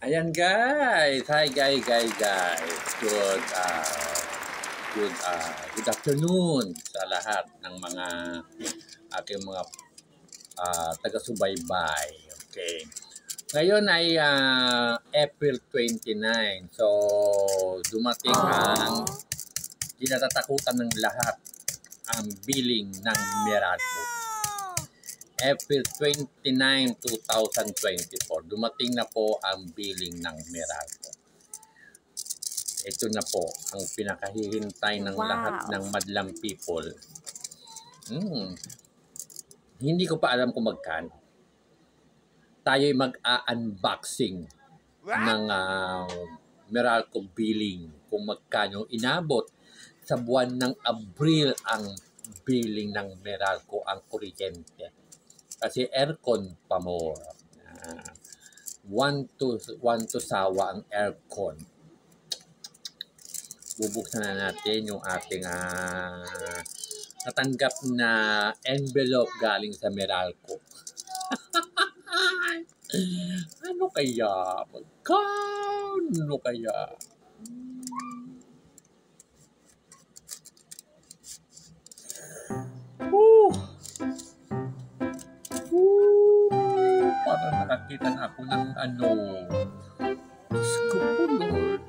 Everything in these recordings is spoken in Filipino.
Ayan guys, hi guys. Good afternoon sa lahat ng mga ating mga taga-subaybay. Okay. Ngayon ay April 29. So dumating ang kinatatakutan ng lahat, ang billing ng Meralco. April 29, 2024, dumating na po ang billing ng Meralco. Ito na po ang pinakahihintay ng lahat ng madlang people. Hindi ko pa alam kung magkano. Tayo'y mag-unboxing ng Meralco billing, kung magkano inabot sa buwan ng Abril ang billing ng Meralco, ang kuryente. Kasi aircon pa mo. One to sawa ang aircon. Bubuksan na natin yung ating natanggap na envelope galing sa Meralco. Ano kaya? Magkano kaya? Parang nakakita na ako ng ano. Diyos ko po, Lord.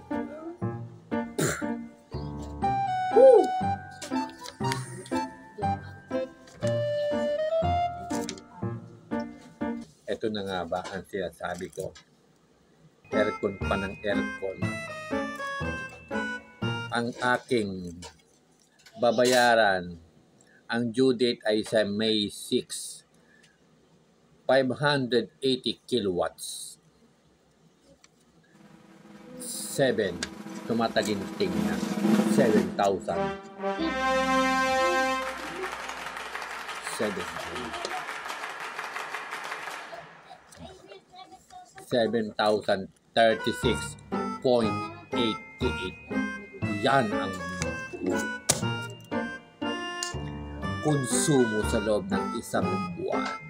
Ito na nga ba ang sinasabi ko? Aircon pa ng aircon. Ang aking babayaran, ang due date ay sa May 6. 580 kilowatts. 7. Tumataginting na. 7,000. 7,036.88. Yan ang konsumo sa loob ng isang buwan.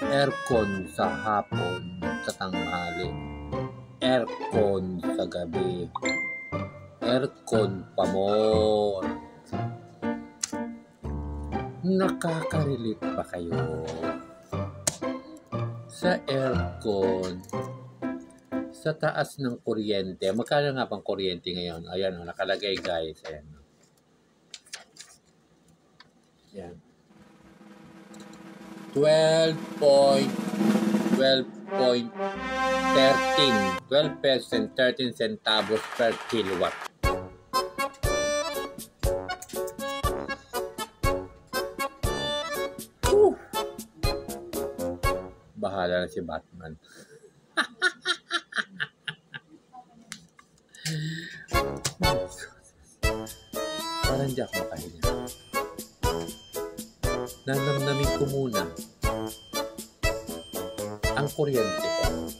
Aircon sa hapon, sa tanghali. Aircon sa gabi. Aircon pa more. Nakaka-relate ba kayo sa aircon, sa taas ng kuryente? Magkano nga pang kuryente ngayon? Ayan, nakalagay guys. Ayan. Ayan. 12 pesos and 13 centavos per kilowatt. Bahala na si Batman. Parang di ako makahinga. Nanamnamin ko muna ang kuryente ko.